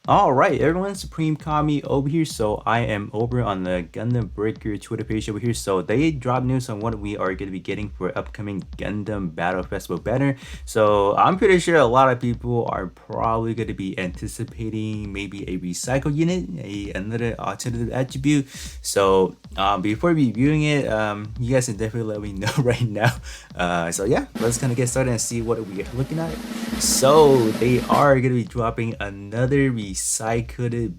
Alright everyone, Supreme Kami over here. So I am over on the Gundam Breaker Twitter page over here. So they dropped news on what we are going to be getting for upcoming Gundam Battle Festival banner. So I'm pretty sure a lot of people are probably going to be anticipating maybe a recycle unit, another alternative attribute. So before reviewing it, you guys can definitely let me know right now. So yeah, let's kind of get started and see what we are looking at. So they are going to be dropping another recycled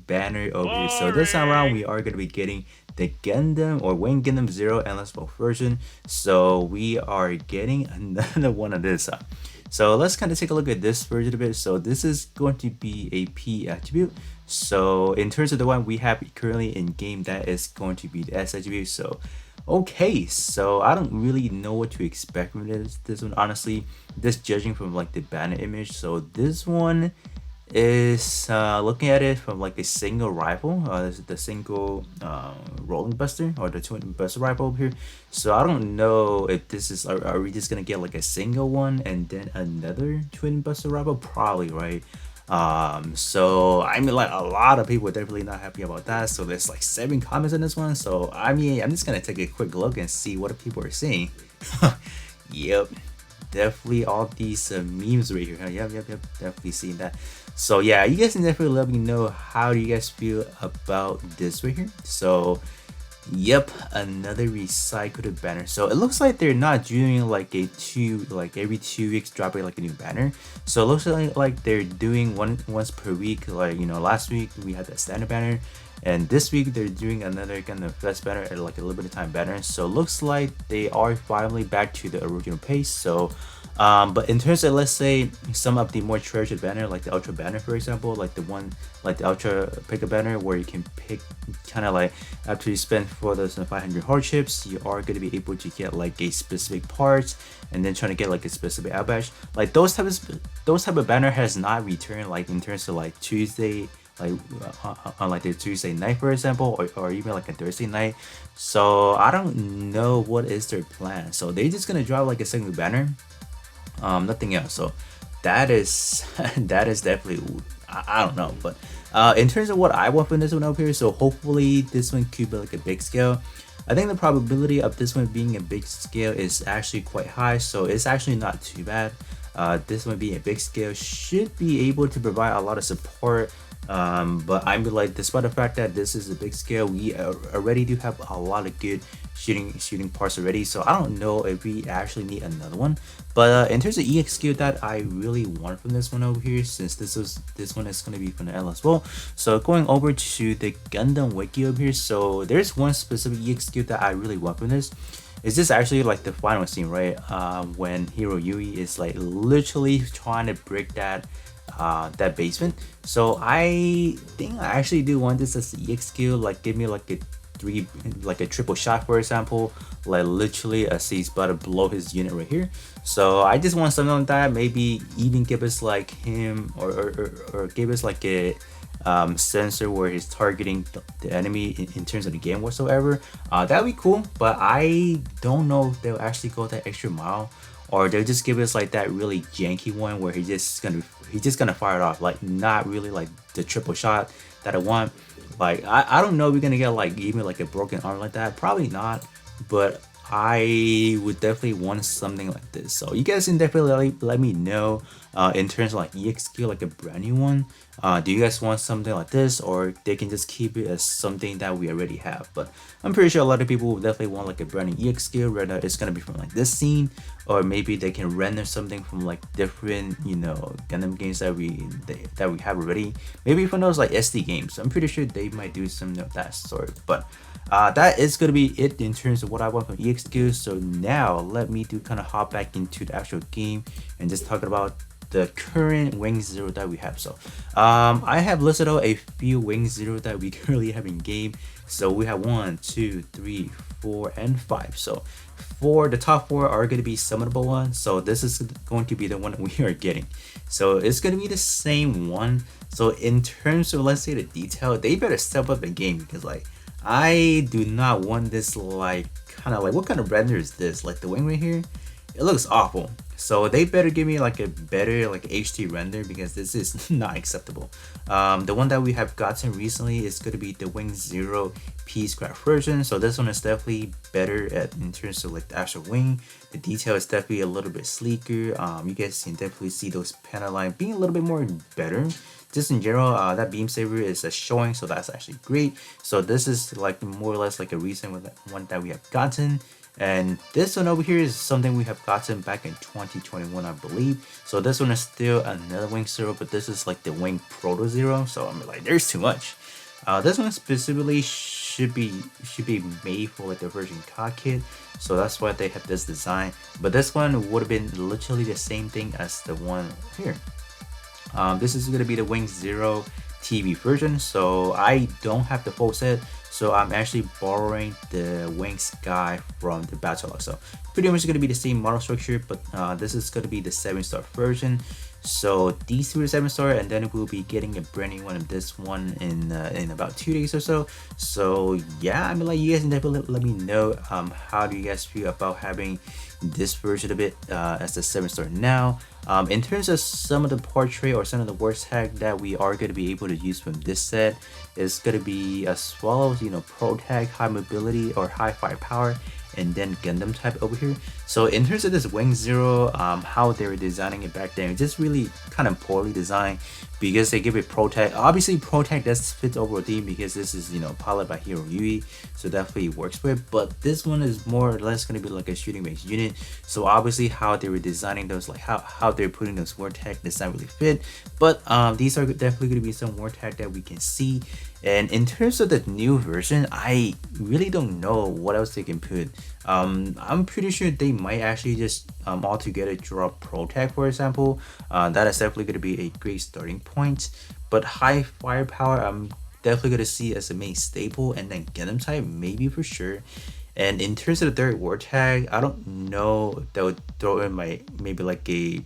banner over here. So this time around we are going to be getting the Gundam or Wing Gundam Zero endless mode version. So we are getting another one of this. So let's kind of take a look at this version of it. So this is going to be a P attribute. So in terms of the one we have currently in game, that is going to be the S attribute. So okay, so I don't really know what to expect from this one, honestly, just judging from like the banner image. So this one is looking at it from like a single rifle, this is the single rolling buster or the twin buster rifle over here. So I don't know if this is, are we just gonna get like a single one and then another twin buster rifle? Probably, right? So I mean, like, a lot of people are definitely not happy about that. So there's like 7 comments on this one. So I mean, I'm just gonna take a quick look and see what people are saying. Yep, definitely all these memes right here. Yep, definitely seeing that. So yeah, you guys can definitely let me know how do you guys feel about this right here. So yep, another recycled banner. So it looks like they're not doing like like every 2 weeks dropping like a new banner. So it looks like they're doing once per week. Like, you know, last week we had that standard banner, and this week they're doing another kind of best banner at like a limited time banner. So it looks like they are finally back to the original pace. So but in terms of, let's say, some of the more treasured banner, like the ultra banner for example, like the one like the ultra pick a banner where you can pick kind of like after you spend 4,500 hardships, you are going to be able to get like a specific parts and then trying to get like a specific out badge. Like those type of banner has not returned, like in terms of like Tuesday, like on like the Tuesday night for example, or even like a Thursday night. So I don't know what is their plan. So they're just gonna drop like a single banner, nothing else. So that is that is definitely, I don't know. But in terms of what I want from this one up here, so hopefully this one could be like a big scale. I think the probability of this one being a big scale is actually quite high, so it's actually not too bad. This one being a big scale should be able to provide a lot of support. But I'm like, despite the fact that this is a big scale, we already do have a lot of good shooting parts already. So I don't know if we actually need another one. But in terms of EX skill that I really want from this one over here, since this one is going to be from the L as well. So going over to the Gundam Wiki over here, so there's one specific EX skill that I really want from this. Is this actually like the final scene, right? When Hero Yui is like literally trying to break that basement. So I think I actually do want this as the EX skill, like give me like a triple shot for example, like literally as he's about to blow his unit right here. So I just want something like that, maybe even give us like him or give us like a sensor where he's targeting the enemy in terms of the game whatsoever. That'd be cool, but I don't know if they'll actually go that extra mile, or they'll just give us like that really janky one where he's just gonna fire it off, like not really like the triple shot that I want. Like I don't know if we're gonna get like even like a broken arm like that, probably not, but I would definitely want something like this. So you guys can definitely let me know in terms of like EX skill, like a brand new one. Do you guys want something like this, or they can just keep it as something that we already have? But I'm pretty sure a lot of people will definitely want like a brand new EX skill, whether it's gonna be from like this scene, or maybe they can render something from like different, you know, Gundam games that we have already. Maybe from those like SD games. I'm pretty sure they might do something of that sort. But that is gonna be it in terms of what I want from EX skills. So now let me kind of hop back into the actual game and just talk about the current Wing Zero that we have. So I have listed out a few Wing Zero that we currently have in game. So we have 1, 2, 3, 4, and 5. So the top 4 are going to be summonable ones. So this is going to be the one we are getting. So it's going to be the same one. So in terms of, let's say, the detail, they better step up the game, because like I do not want this like kind of like, what kind of render is this? Like the wing right here, it looks awful. So they better give me like a better like HD render, because this is not acceptable. The one that we have gotten recently is going to be the Wing Zero P scrap version. So this one is definitely better in terms of like the actual wing. The detail is definitely a little bit sleeker. You guys can definitely see those panel line being a little bit more better. Just in general, that beam saber is showing, so that's actually great. So this is like more or less like a recent one that we have gotten. And this one over here is something we have gotten back in 2021, I believe. So this one is still another Wing Zero, but this is like the Wing Proto Zero. So I'm like, there's too much. This one specifically should be made for like the version COD kit, so that's why they have this design. But this one would have been literally the same thing as the one here. This is gonna be the Wing Zero TV version, so I don't have the full set. So I'm actually borrowing the Wing Sky from the Battle Log. So pretty much going to be the same model structure, but this is going to be the 7-star version. So these two are 7-star, and then we'll be getting a brand new one of this one in about 2 days or so. So yeah, I mean, like, you guys definitely let me know how do you guys feel about having this version of it as the 7-star now. In terms of some of the portrait or some of the words tag that we are going to be able to use from this set is going to be as well as, you know, pro tag, high mobility or high firepower, and then Gundam type over here. So in terms of this Wing Zero, how they were designing it back then, it's just really kind of poorly designed, because they give it pro tag. Obviously pro tag does fit over theme, because this is, you know, piloted by Hero Yui, so definitely works for it. But this one is more or less going to be like a shooting range unit, so obviously how they were designing those, like how they're putting those word tag does not really fit. But these are definitely going to be some word tag that we can see. And in terms of the new version, I really don't know what else they can put. I'm pretty sure they might actually just altogether drop pro tag, for example. That is definitely going to be a great starting point. But high firepower, I'm definitely going to see as a main staple, and then Gundam type maybe for sure. And in terms of the third word tag, I don't know if that would throw in maybe like a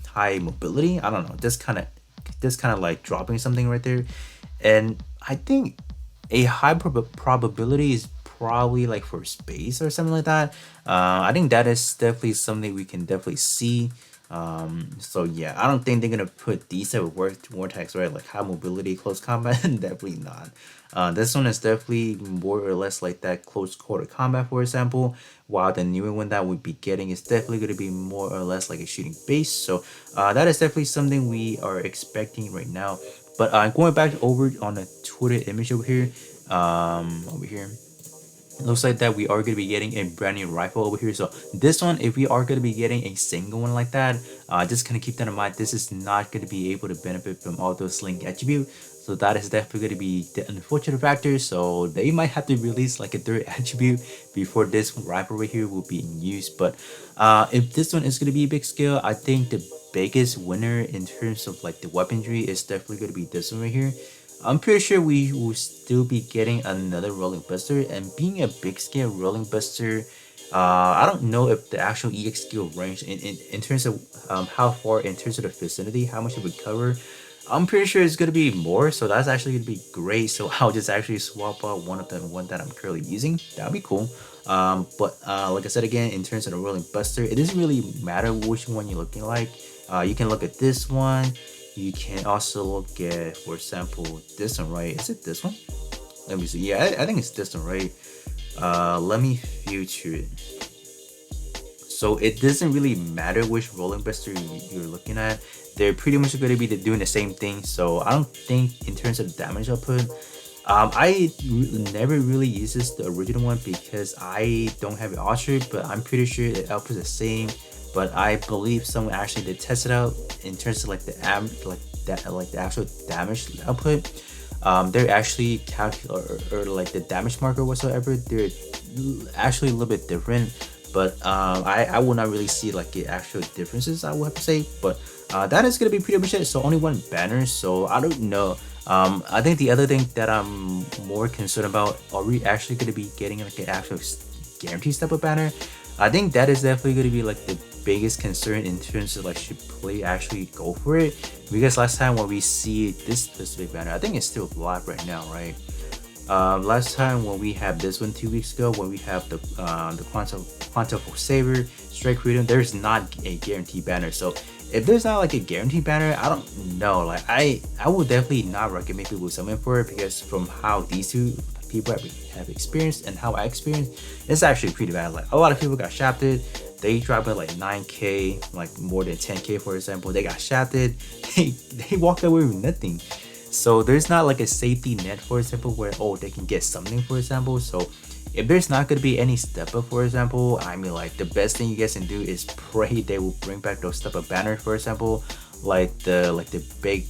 high mobility. I don't know. This kind of like dropping something right there. And I think a high probability is probably like for space or something like that. I think that is definitely something we can definitely see. So yeah, I don't think they're gonna put these type of word tags, right? Like high mobility, close combat. Definitely not. This one is definitely more or less like that close quarter combat, for example, while the newer one that we'll be getting is definitely going to be more or less like a shooting base. So that is definitely something we are expecting right now. But going back over on the Twitter image over here, it looks like that we are going to be getting a brand new rifle over here. So this one, if we are going to be getting a single one like that, just kind of keep that in mind. This is not going to be able to benefit from all those sling attribute. So that is definitely going to be the unfortunate factor. So they might have to release like a third attribute before this rifle right here will be in use. But if this one is going to be big scale, I think the biggest winner in terms of like the weaponry is definitely going to be this one right here. I'm pretty sure we will still be getting another rolling buster, and being a big scale rolling buster, I don't know if the actual EX skill range in terms of how far in terms of the vicinity, how much it would cover. I'm pretty sure it's gonna be more, so that's actually gonna be great. So I'll just actually swap out one that I'm currently using. That'll be cool. But like I said again, in terms of the rolling buster, it doesn't really matter which one you're looking like. You can look at this one. You can also look at, for example, this one, right? Is it this one? Let me see. Yeah, I think it's this one, right? Let me future it. So it doesn't really matter which rolling buster you're looking at. They're pretty much going to be doing the same thing. So I don't think in terms of damage output, I never really uses the original one because I don't have it altered, but I'm pretty sure the output is the same. But I believe someone actually did test it out in terms of like the the actual damage output. They're actually or like the damage marker whatsoever. They're actually a little bit different, but I will not really see like the actual differences, I would have to say. But that is gonna be pretty much it. So only one banner. So I don't know. I think the other thing that I'm more concerned about, are we actually gonna be getting like an actual guarantee step up banner? I think that is definitely gonna be like the biggest concern in terms of like, should play actually go for it, because last time when we see this specific banner, I think it's still live right now, right? Last time when we have this one 2 weeks ago, when we have the quantum saver strike freedom, there's not a guaranteed banner. So if there's not like a guaranteed banner, I don't know. Like I would definitely not recommend people summon for it, because from how these two people have experienced and how I experienced, it's actually pretty bad. Like a lot of people got shafted. They dropped it like 9k, like more than 10k for example. They got shafted. They walked away with nothing. So there's not like a safety net, for example, where oh they can get something, for example. So if there's not gonna be any step up, for example, I mean like the best thing you guys can do is pray they will bring back those step up banners, for example, like the big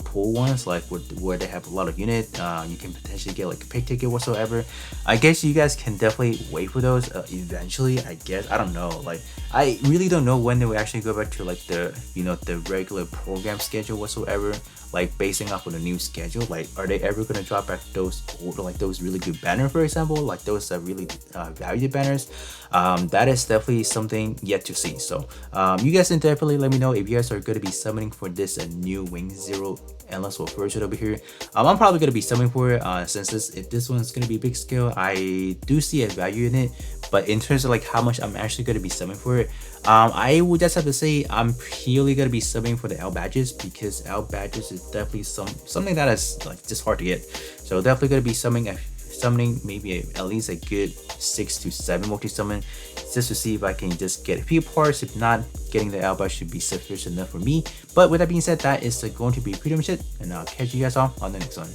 pool ones, like where they have a lot of unit. You can potentially get like a pick ticket whatsoever. I guess you guys can definitely wait for those eventually. I guess I don't know. Like I really don't know when they will actually go back to like the regular program schedule whatsoever. Like basing off of the new schedule, like are they ever gonna drop back those those really good banners, for example, like those really valued banners? That is definitely something yet to see. So you guys can definitely let me know if you guys are gonna be summoning for this new Wing Zero endless world version over here. I'm probably gonna be summoning for it since if this one's gonna be big scale. I do see a value in it, but in terms of like how much I'm actually gonna be summoning for it, I would just have to say I'm purely gonna be subbing for the L badges, because L badges is definitely something that is like just hard to get. So definitely gonna be summoning maybe at least a good 6 to 7 multi summon, just to see if I can just get a few parts. If not, getting the L badge should be sufficient enough for me. But with that being said, that is going to be pretty much it, and I'll catch you guys all on the next one.